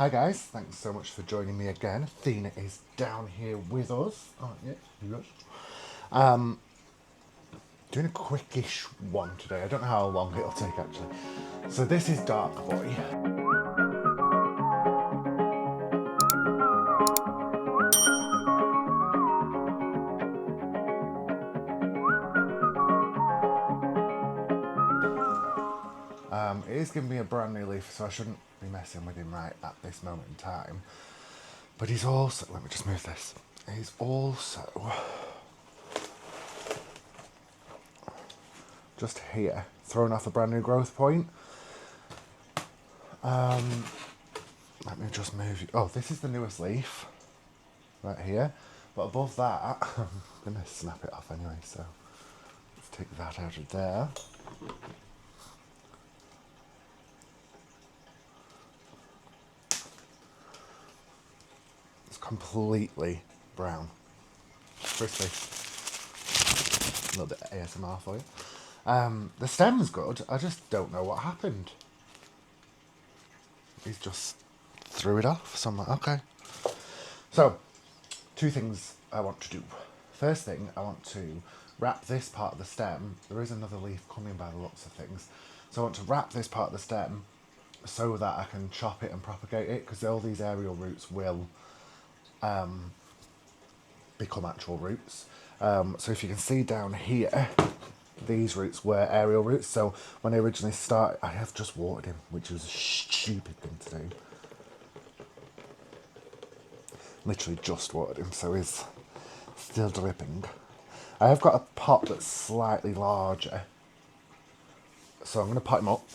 Hi guys, thanks so much for joining me again. Athena is down here with us, aren't you? Yes. Doing a quickish one today. I don't know how long it'll take actually. So this is Dark Boy. It is giving me a brand new leaf, so I shouldn't be messing with him right at this moment in time. But he's also, let me just move this. He's also just here, throwing off a brand new growth point. Let me just move you. Oh, this is the newest leaf, right here. But above that, I'm going to snap it off anyway, so let's take that out of there. It's completely brown. Crispy. A little bit of ASMR for you. The stem's good, I just don't know what happened. He's just threw it off, so I'm like, okay. So, two things I want to do. First thing, I want to wrap this part of the stem. There is another leaf coming by the looks of things. So I want to wrap this part of the stem so that I can chop it and propagate it, because all these aerial roots will become actual roots. So if you can see down here, these roots were aerial roots. So when I originally started, I have just watered him, which was a stupid thing to do. Literally just watered him, so he's still dripping. I have got a pot that's slightly larger, so I'm going to pot him up,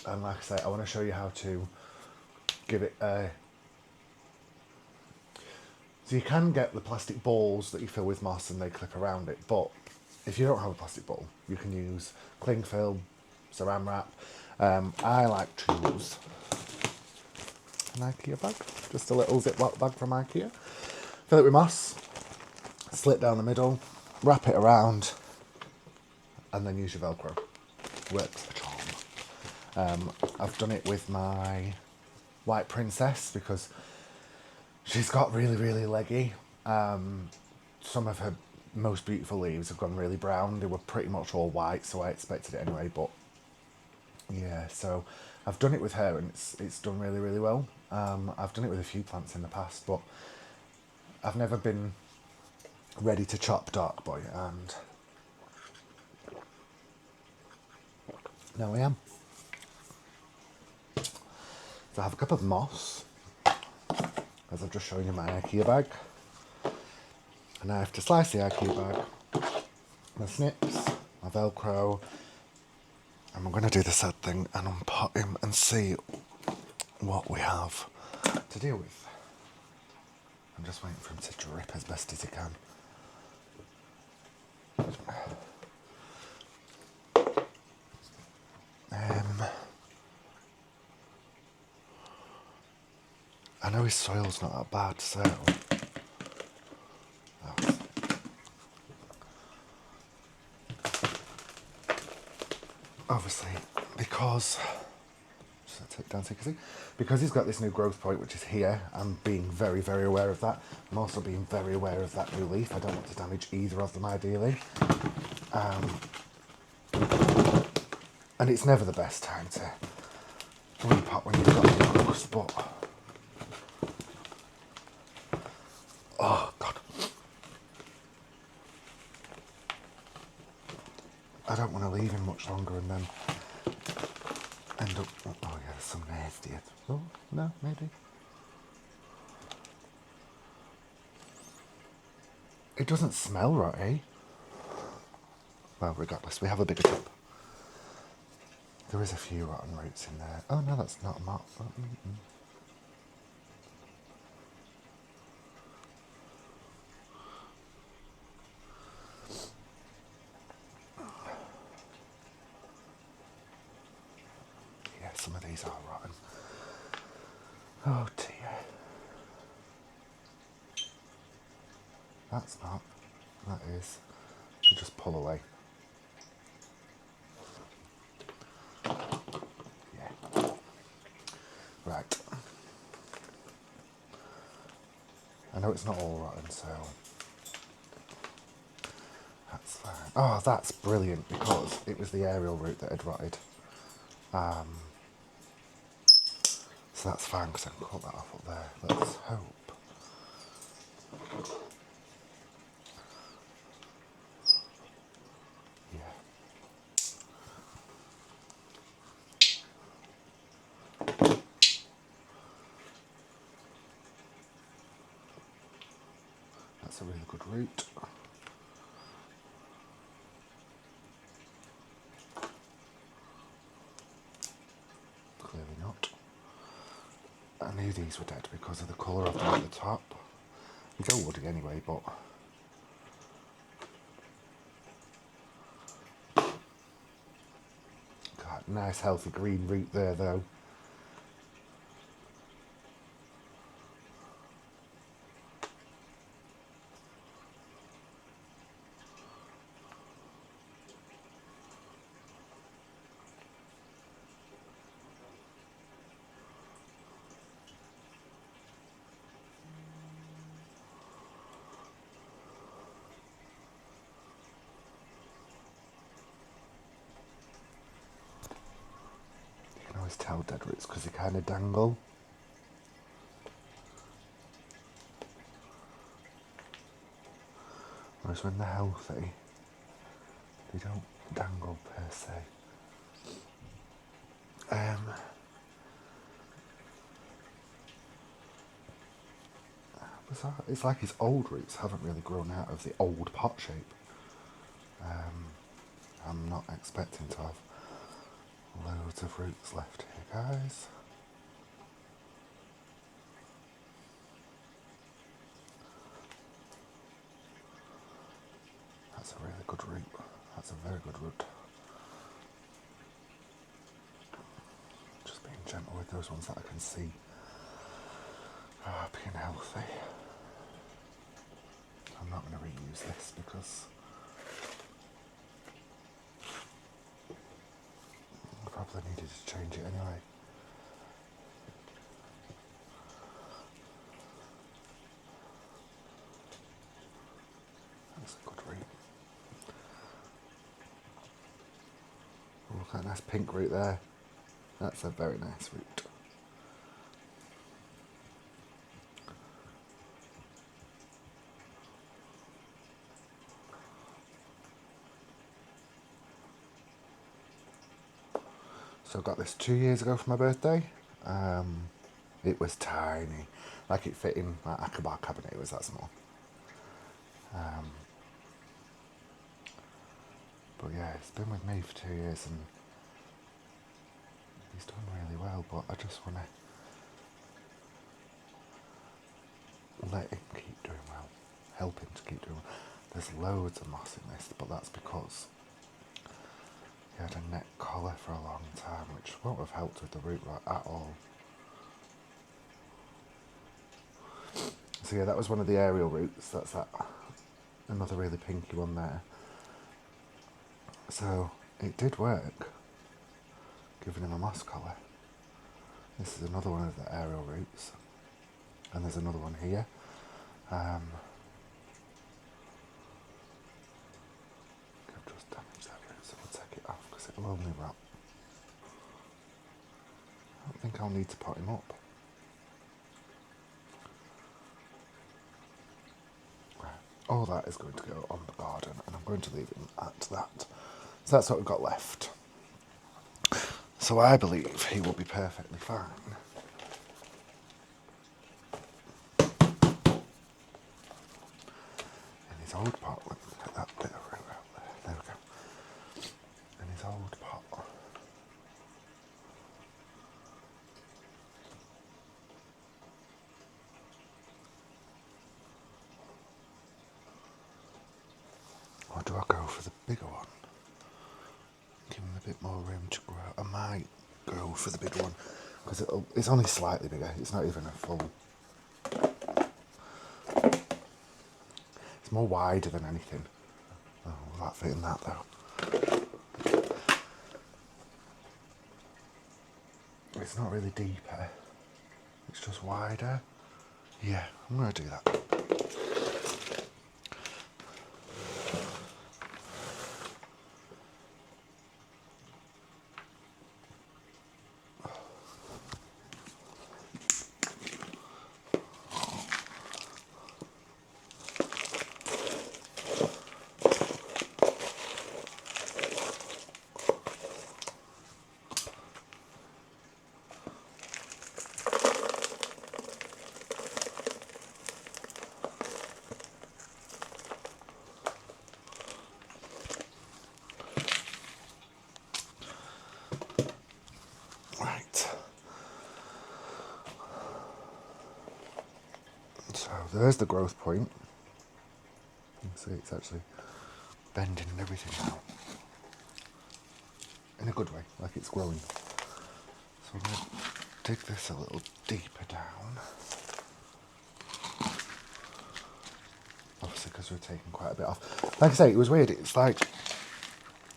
and like I say, I want to show you how to give it a... So you can get the plastic balls that you fill with moss and they clip around it, but if you don't have a plastic ball, you can use cling film, saran wrap. I like to use an IKEA bag, just a little Ziploc bag from IKEA. Fill it with moss, slit down the middle, wrap it around, and then use your Velcro. Works a charm. I've done it with my White Princess because she's got really, really leggy. Some of her most beautiful leaves have gone really brown. They were pretty much all white, so I expected it anyway, but yeah, so I've done it with her and it's done really, really well. I've done it with a few plants in the past, but I've never been ready to chop Dark Boy, and now I am. So I have a cup of moss, as I've just shown you in my IKEA bag. And I have to slice the IKEA bag, my snips, my Velcro, and we're going to do the sad thing and unpot him and see what we have to deal with. I'm just waiting for him to drip as best as he can. I know his soil's not that bad, so... Obviously, because... Just take it down so you can see. Because he's got this new growth point, which is here, I'm being very, very aware of that. I'm also being very aware of that new leaf. I don't want to damage either of them, ideally. And it's never the best time to repot when you've got bugs, but... Oh, God. I don't want to leave him much longer and then end up... Oh, yeah, there's some nasty... Oh, no, maybe. It doesn't smell right, eh? Well, regardless, we have a bigger tub. There is a few rotten roots in there. Oh, no, that's not a mark. Oh, yeah, some of these are rotten. Oh, dear. That's not. That is. You just pull away. Yeah. Right. I know it's not all rotten, so that's fine. Oh, that's brilliant, because it was the aerial root that had rotted. So that's fine, because I can cut that off up there. Let's hope. Yeah. That's a really good root. Clearly not. I knew these were dead because of the colour of them at the top. It's all woody anyway, but God, nice healthy green root there though. You can always tell dead roots because they kind of dangle. Whereas when they're healthy, they don't dangle per se. It's like his old roots haven't really grown out of the old pot shape. I'm not expecting to have loads of roots left here, guys. That's a really good root. That's a very good root. Just being gentle with those ones that I can see being healthy. I'm not going to reuse this because I probably needed to change it anyway. That's a good root. Oh, look at that nice pink root there. That's a very nice root. So I got this 2 years ago for my birthday. It was tiny, like it fit in my Akbar cabinet. It was that small. But yeah, it's been with me for 2 years and he's done really well. But I just want to let him keep doing well, help him to keep doing well. There's loads of moss in this, but that's because he had a neck collar for a long time, which won't have helped with the root rot at all. So yeah, that was one of the aerial roots. That's that, another really pinky one there. So it did work, giving him a moss collar. This is another one of the aerial roots, and there's another one here. I've just damaged that root, so we'll take it off because it'll only rot. I don't think I'll need to pot him up. All that is going to go on the garden, and I'm going to leave him at that. So that's what we've got left. So I believe he will be perfectly fine. In his old pot, let me get that bit of root out there. There we go. In his old pot. Or do I go for the bigger one? Give him a bit more room to grow. I might go for the bigger one because it's only slightly bigger. It's not even a full. It's more wider than anything. Oh, will that fit in that though? It's not really deeper. It's just wider. Yeah, I'm going to do that. So there's the growth point. You can see it's actually bending and everything now. In a good way, like it's growing. So I'm going to dig this a little deeper down. Obviously because we're taking quite a bit off. Like I say, it was weird. It's like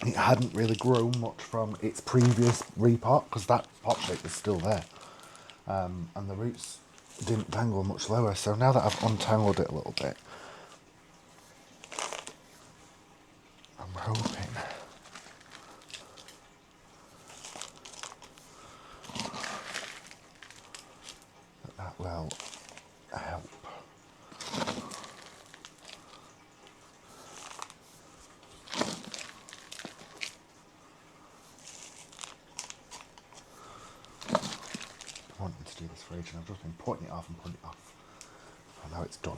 it hadn't really grown much from its previous repot because that pot shape was still there. And the roots didn't dangle much lower. So now that I've untangled it a little bit, I'm hoping that will help. I wanted to do this for ages and I've just been putting it off and putting it off. And now it's done.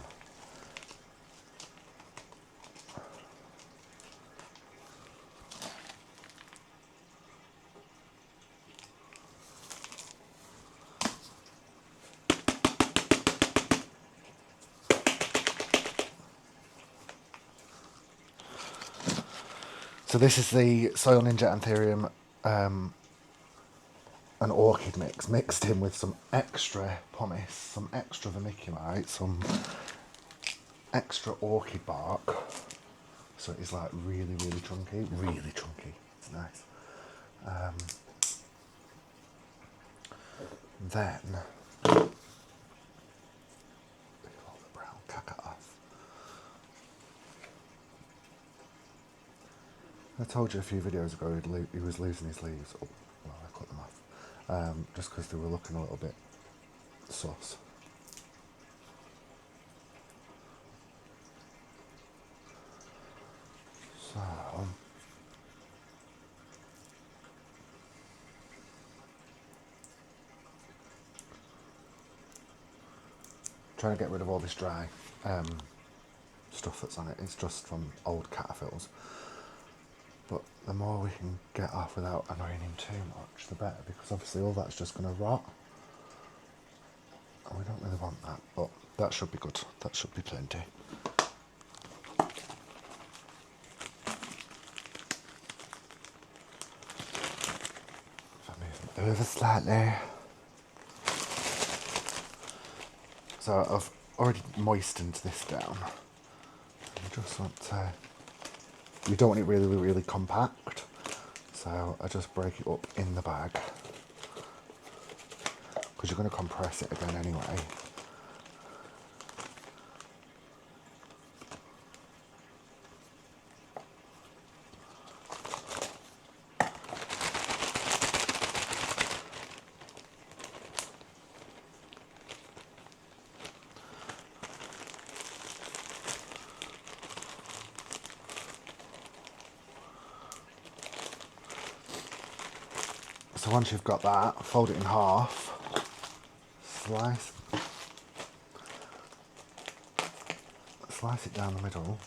So this is the Soil Ninja Anthurium an orchid mix mixed in with some extra pumice, some extra vermiculite, some extra orchid bark. So it is like really, really chunky, really chunky. It's nice. Then all the brown caca off. I told you a few videos ago he was losing his leaves. Oh, well, I cut them off. Just because they were looking a little bit sus. So trying to get rid of all this dry stuff that's on it. It's just from old cataphiles. But the more we can get off without annoying him too much, the better, because obviously all that's just going to rot. And we don't really want that, but that should be good. That should be plenty. If I move it over slightly. So I've already moistened this down. I just want to... You don't want it really, really compact. So I just break it up in the bag. Because you're going to compress it again anyway. So once you've got that, fold it in half, slice it down the middle,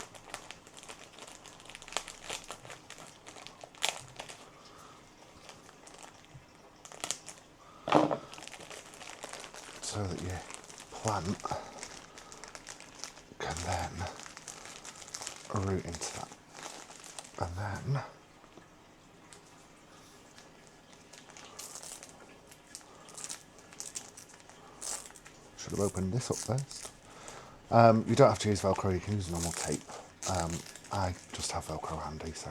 so that your plant can then root into that. And then should have opened this up first. You don't have to use Velcro, you can use normal tape. I just have Velcro handy, so.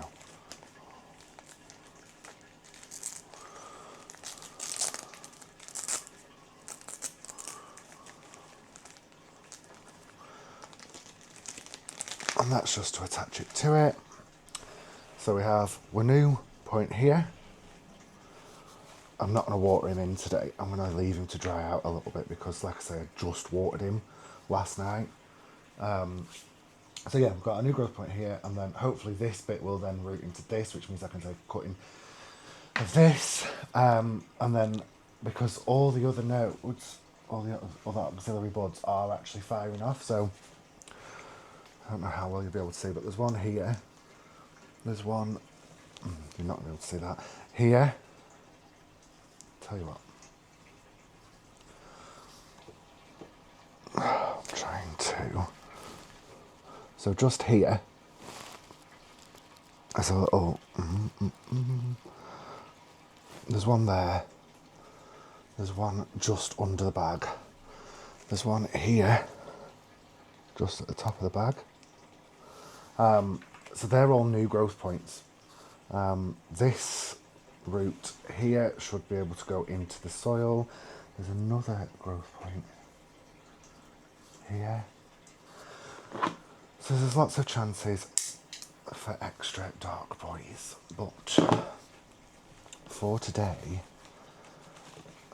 And that's just to attach it to it. So we have our new point here. I'm not going to water him in today. I'm going to leave him to dry out a little bit because, like I say, I just watered him last night. So yeah, I've got a new growth point here, and then hopefully this bit will then root into this, which means I can take a cutting of this. And then because all the other nodes, all the other auxiliary buds are actually firing off, so I don't know how well you'll be able to see, but there's one here. There's one, you're not going to be able to see that. Here. Tell you what. I'm trying. So just here, there's a little, there's one there, there's one just under the bag, there's one here, just at the top of the bag. So they're all new growth points. This root here should be able to go into the soil. There's another growth point here. So there's lots of chances for extra dark boys, but for today,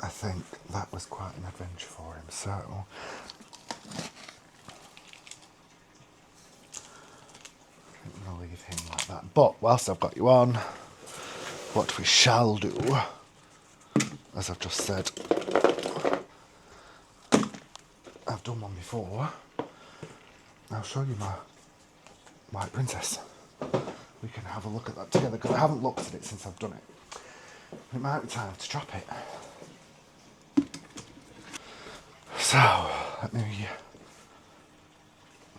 I think that was quite an adventure for him. So I'm going to leave him like that. But whilst I've got you on, what we shall do, as I've just said, I've done one before. I'll show you my White Princess. We can have a look at that together, because I haven't looked at it since I've done it. It might be time to chop it. So, let me...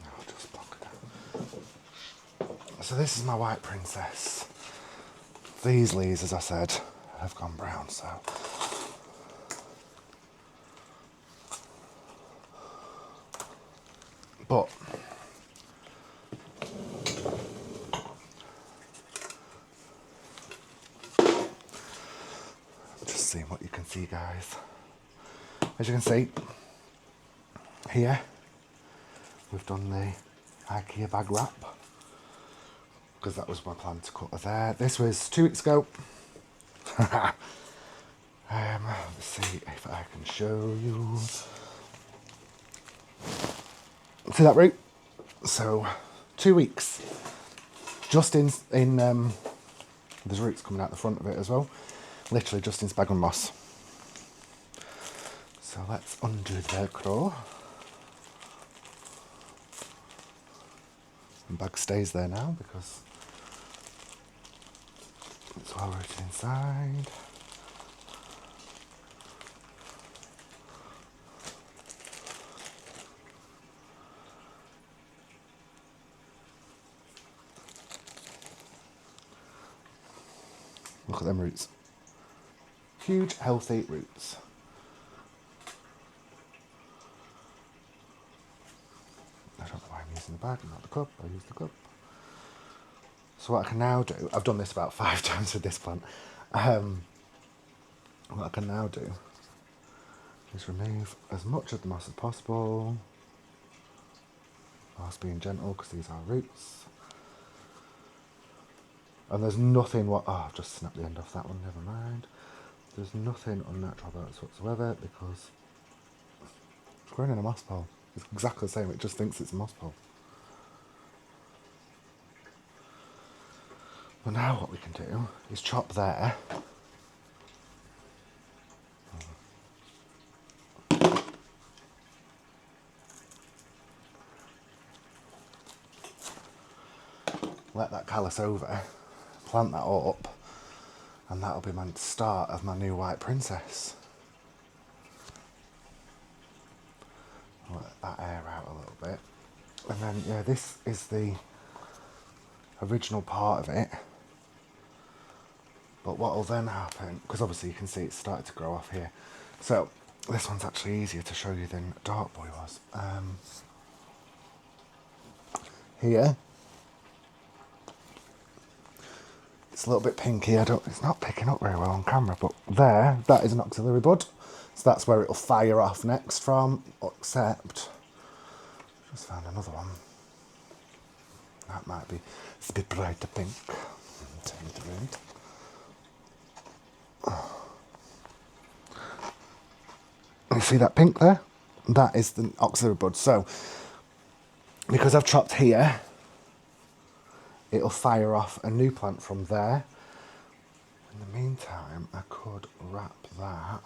I'll just block it down. So this is my White Princess. These leaves, as I said, have gone brown, so... But... just seeing what you can see, guys. As you can see, here, we've done the IKEA bag wrap, because that was my plan to cut her there. This was 2 weeks ago. Let's see if I can show you. See that root? So 2 weeks, just in there's roots coming out the front of it as well, literally just in sphagnum moss. So let's undo the Velcro. The bag stays there now because it's well rooted inside. Look at them roots. Huge, healthy roots. I don't know why I'm using the bag and not the cup. I use the cup. So what I can now do, I've done this about 5 times with this plant. What I can now do is remove as much of the moss as possible, whilst being gentle, because these are roots. And there's nothing, oh, I've just snapped the end off that one, never mind. There's nothing unnatural about this whatsoever, because it's growing in a moss pole. It's exactly the same, it just thinks it's a moss pole. Well, now what we can do is chop there. Let that callus over, plant that up, and that'll be my start of my new White Princess. Let that air out a little bit. And then, yeah, this is the original part of it. But what will then happen, because obviously you can see it's started to grow off here. So, this one's actually easier to show you than Dark Boy was. Here, it's a little bit pinky. It's not picking up very well on camera, but there, that is an auxiliary bud. So that's where it'll fire off next from, except, just found another one. That might be, it's a bit brighter pink. Turn it around. You see that pink there? That is the auxiliary bud. So, because I've chopped here, it'll fire off a new plant from there. In the meantime, I could wrap that,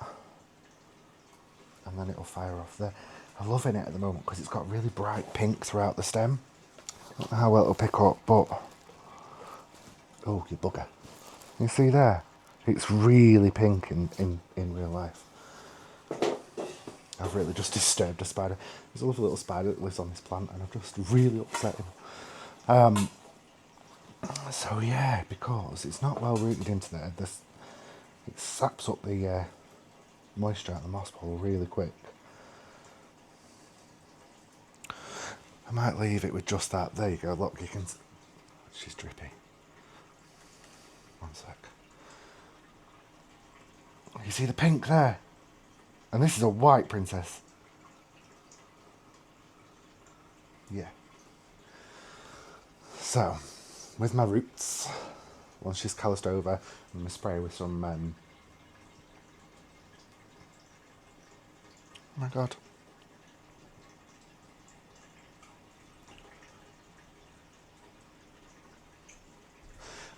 and then it'll fire off there. I'm loving it at the moment because it's got really bright pink throughout the stem. I don't know how well it'll pick up, but... oh, you bugger. You see there? It's really pink in real life. I've really just disturbed a spider. There's a lovely little spider that lives on this plant and I've just really upset him. So yeah, because it's not well rooted into there, it saps up the moisture out of the moss pole really quick. I might leave it with just that. There you go, look, you can... She's drippy. One sec. You see the pink there? And this is a white princess. Yeah. So, with my roots, once she's calloused over, I'm going to spray with some... oh my god.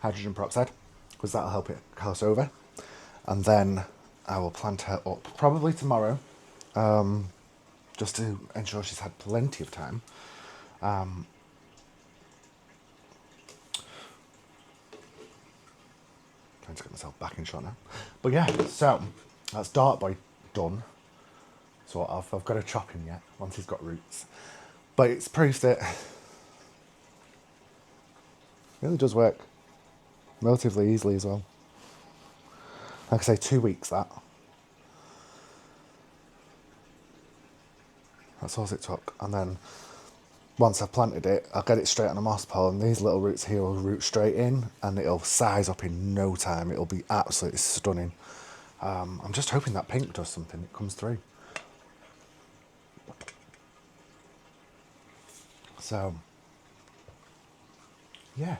Hydrogen peroxide, because that'll help it callus over. And then I will plant her up, probably tomorrow, just to ensure she's had plenty of time. Trying to get myself back in shot now. But yeah, so that's Dark Boy done, sort of. I've got to chop him yet, once he's got roots. But it's proof that it really does work relatively easily as well. Like I say, 2 weeks that. That's all it took. And then once I've planted it, I'll get it straight on a moss pole and these little roots here will root straight in and it'll size up in no time. It'll be absolutely stunning. I'm just hoping that pink does something, it comes through. So, yeah,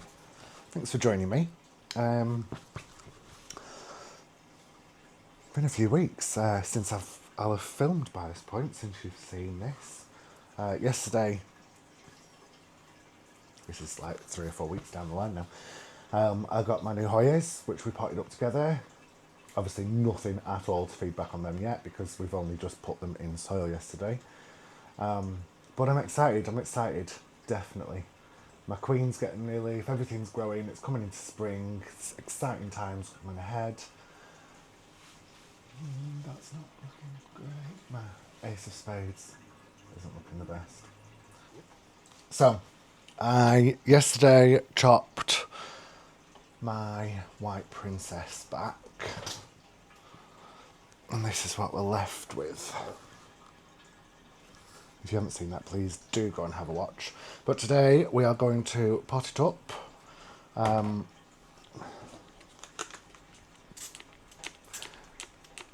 thanks for joining me. Been a few weeks since I'll have filmed by this point, since you've seen this. Yesterday, this is like 3 or 4 weeks down the line now, I got my new Hoyas, which we potted up together. Obviously nothing at all to feedback on them yet, because we've only just put them in soil yesterday. But I'm excited, definitely. My queen's getting new leaf, everything's growing, it's coming into spring, it's exciting times coming ahead. That's not looking great. My ace of spades isn't looking the best. So, I yesterday chopped my white princess back. And this is what we're left with. If you haven't seen that, please do go and have a watch. But today we are going to pot it up.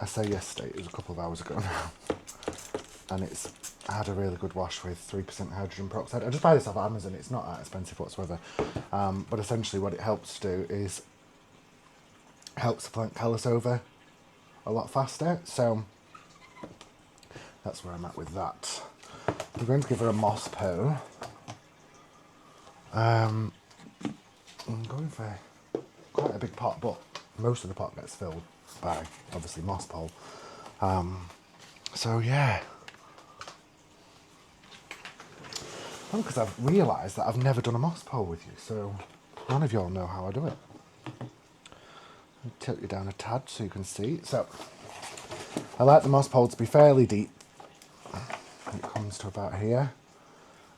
I say yesterday, it was a couple of hours ago now. And it's had a really good wash with 3% hydrogen peroxide. I just buy this off Amazon, it's not that expensive whatsoever. But essentially what it helps to do is helps the plant callus over a lot faster. So that's where I'm at with that. I'm going to give her a moss pole. I'm going for quite a big pot, but most of the pot gets filled by obviously moss pole. So yeah. Well, because I've realised that I've never done a moss pole with you, so none of y'all know how I do it. I'll tilt you down a tad so you can see. So I like the moss pole to be fairly deep. It comes to about here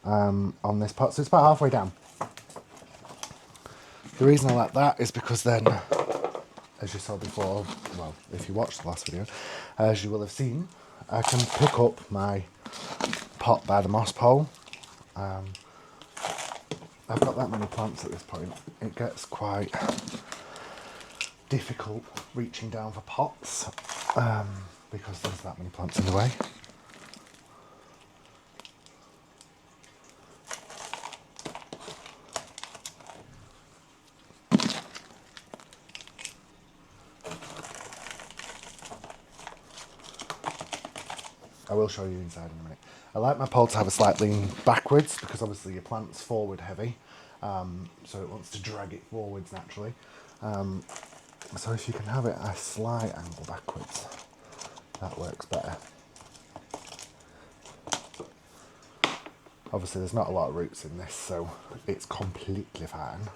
on this pot, so it's about halfway down. The reason I like that is because then, as you saw before, well, if you watched the last video, as you will have seen, I can pick up my pot by the moss pole. I've got that many plants at this point. It gets quite difficult reaching down for pots because there's that many plants in the way. I will show you inside in a minute. I like my pole to have a slight lean backwards because obviously your plant's forward heavy, so it wants to drag it forwards naturally. So if you can have it a slight angle backwards, that works better. Obviously there's not a lot of roots in this, so it's completely fine.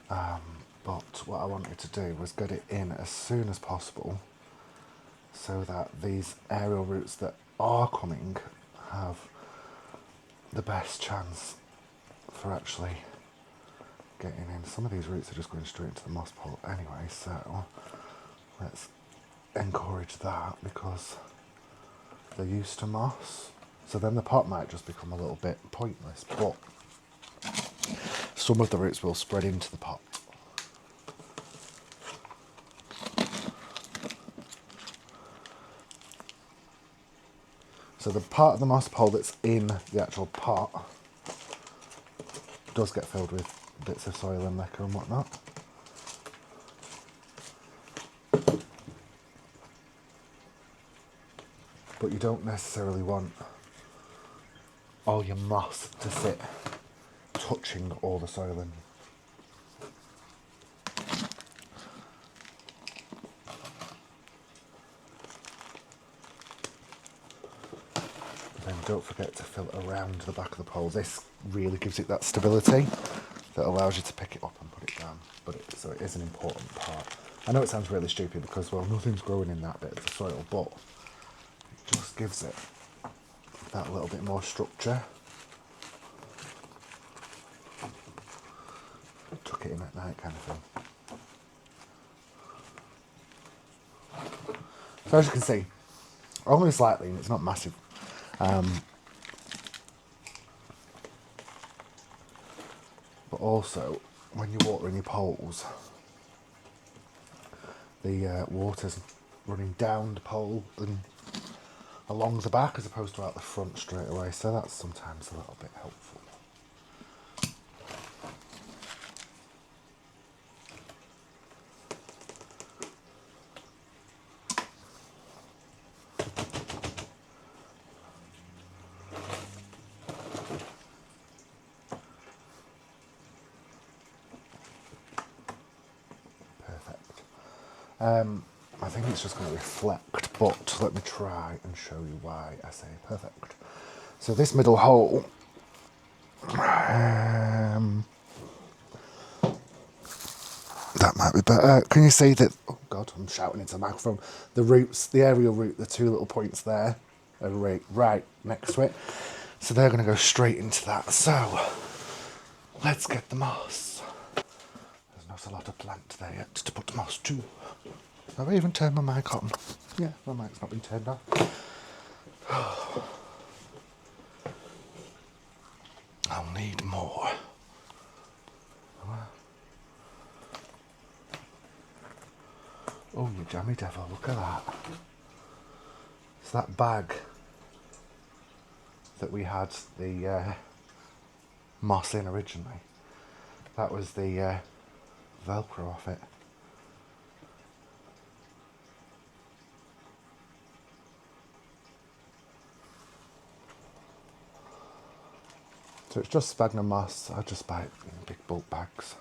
But what I wanted to do was get it in as soon as possible, so that these aerial roots that are coming have the best chance for actually getting in. Some of these roots are just going straight into the moss pole anyway, so let's encourage that because they're used to moss. So then the pot might just become a little bit pointless, but some of the roots will spread into the pot. So the part of the moss pole that's in the actual pot does get filled with bits of soil and liquor and whatnot. But you don't necessarily want all your moss to sit touching all the soil in. Then don't forget to fill around the back of the pole. This really gives it that stability that allows you to pick it up and put it down. So it is an important part. I know it sounds really stupid because, well, nothing's growing in that bit of the soil, but it just gives it that little bit more structure. Tuck it in at night kind of thing. So as you can see, only slightly, and it's not massive. But also, when you water in your poles, the water's running down the pole and along the back as opposed to out the front straight away, so that's sometimes a little bit helpful. I think it's just going to reflect, but let me try and show you why I say perfect. So this middle hole, that might be better. Can you see that? Oh God, I'm shouting into the microphone. The roots, the aerial root, the two little points there are right next to it. So they're going to go straight into that. So let's get the moss. There's not a lot of plant there yet to put moss to. Have I even turned my mic on? Yeah, my mic's not been turned on. I'll need more. Oh, you jammy devil, look at that. It's that bag that we had the moss in originally. That was the Velcro off it. So it's just sphagnum moss. I just buy it in big bulk bags.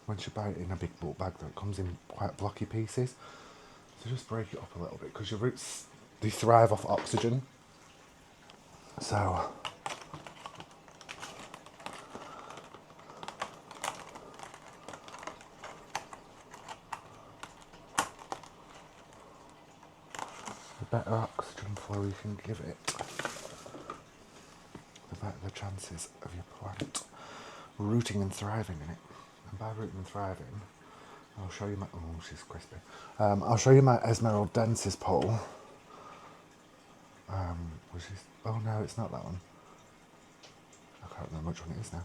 Once you buy it in a big bulk bag, though, it comes in quite blocky pieces. So just break it up a little bit because your roots, they thrive off oxygen. So the better oxygen flow you can give it, the better the chances of your plant rooting and thriving in it. And by rooting and thriving, I'll show you my, oh she's crispy. I'll show you my Esmeraldensis pole. Which is, oh no, it's not that one. I can't remember which one it is now.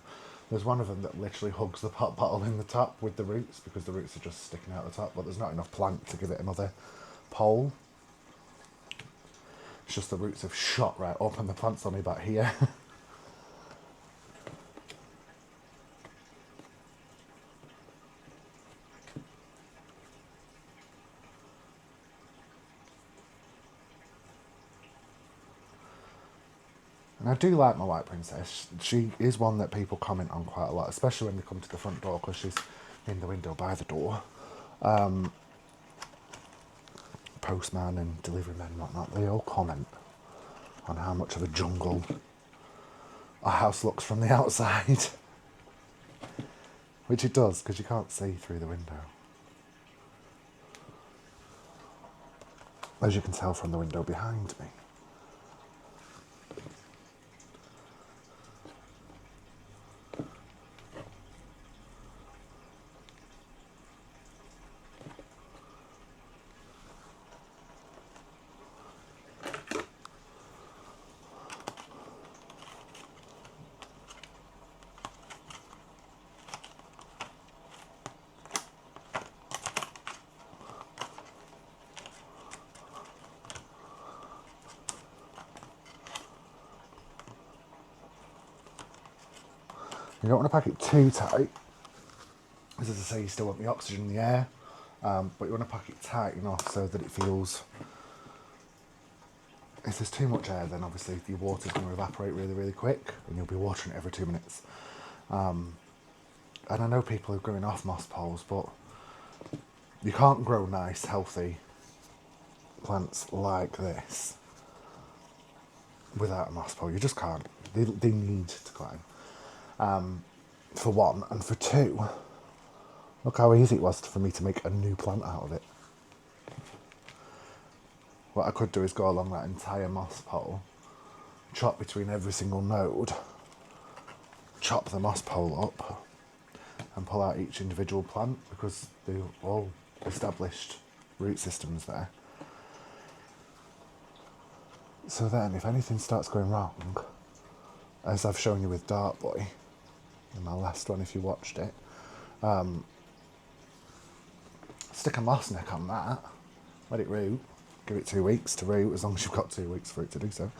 There's one of them that literally hugs the pot bottle in the top with the roots because the roots are just sticking out the top, but there's not enough plant to give it another pole. It's just the roots have shot right up and the plant's only about here. And I do like my White Princess. She is one that people comment on quite a lot, especially when they come to the front door because she's in the window by the door. Postman and delivery men and whatnot, they all comment on how much of a jungle our house looks from the outside. which it does because you can't see through the window. As you can tell from the window behind me. You don't want to pack it too tight, because as I say, you still want the oxygen in the air, but you want to pack it tight enough so that it feels, if there's too much air, then obviously your water's going to evaporate really, really quick, and you'll be watering it every 2 minutes. And I know people are growing off moss poles, but you can't grow nice, healthy plants like this without a moss pole. You just can't. They need to climb. For one, and for two, look how easy it was for me to make a new plant out of it. What I could do is go along that entire moss pole, chop between every single node, chop the moss pole up, and pull out each individual plant, because they're all established root systems there. So then, if anything starts going wrong, as I've shown you with Dark Boy, in my last one if you watched it, stick a moss neck on that, let it root, give it 2 weeks to root, as long as you've got 2 weeks for it to do so.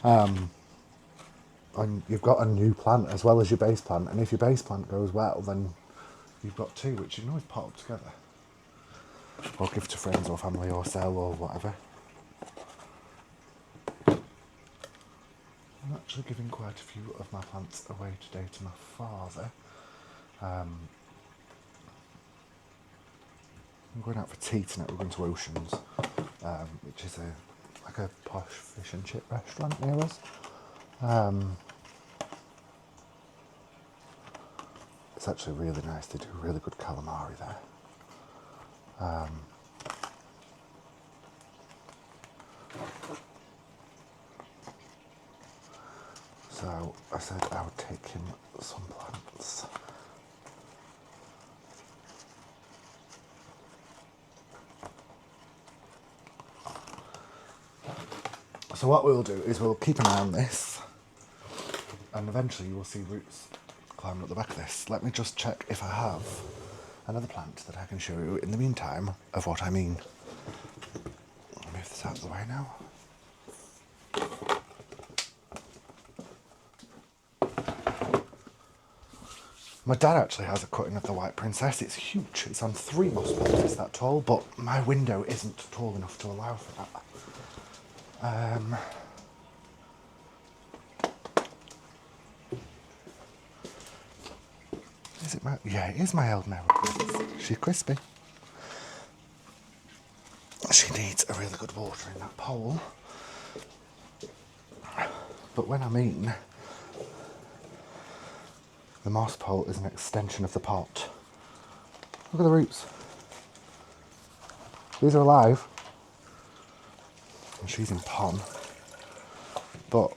And you've got a new plant as well as your base plant, and if your base plant goes well, then you've got 2 which you can always pot up together. Or give to friends or family or sell or whatever. I'm actually giving quite a few of my plants away today to my father. I'm going out for tea tonight. We're going to Oceans, which is like a posh fish and chip restaurant near us. It's actually really nice. They do really good calamari there. So I said I would take him some plants. So what we'll do is we'll keep an eye on this, and eventually you will see roots climbing up the back of this. Let me just check if I have another plant that I can show you in the meantime of what I mean. I'll move this out of the way now. My dad actually has a cutting of the White Princess. It's huge. It's on 3 moss poles. It's that tall, but my window isn't tall enough to allow for that. Is it my... Yeah, it is my old Mary. She's crispy. She needs a really good water in that pole. But when I mean... the moss pole is an extension of the pot. Look at the roots. These are alive. And she's in pon. But,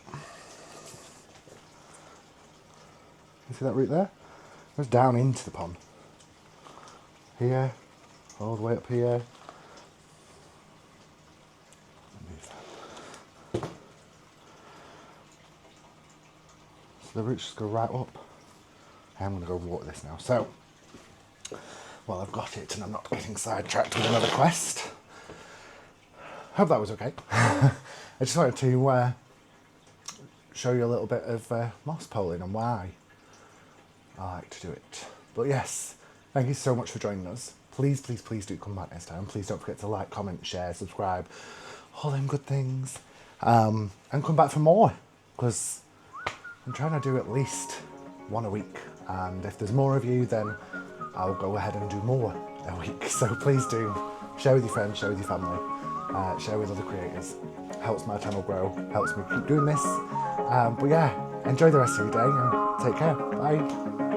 you see that root there? It goes down into the pond. Here, all the way up here. So the roots just go right up. I'm going to go water this now. So, well, I've got it and I'm not getting sidetracked with another quest. Hope that was okay. I just wanted to show you a little bit of moss poling and why I like to do it. But yes, thank you so much for joining us. Please, please, please do come back next time. Please don't forget to like, comment, share, subscribe, all them good things. And come back for more, because I'm trying to do at least 1 a week. And if there's more of you, then I'll go ahead and do more a week. So please do share with your friends, share with your family, share with other creators. Helps my channel grow, helps me keep doing this. But yeah, enjoy the rest of your day and take care. Bye.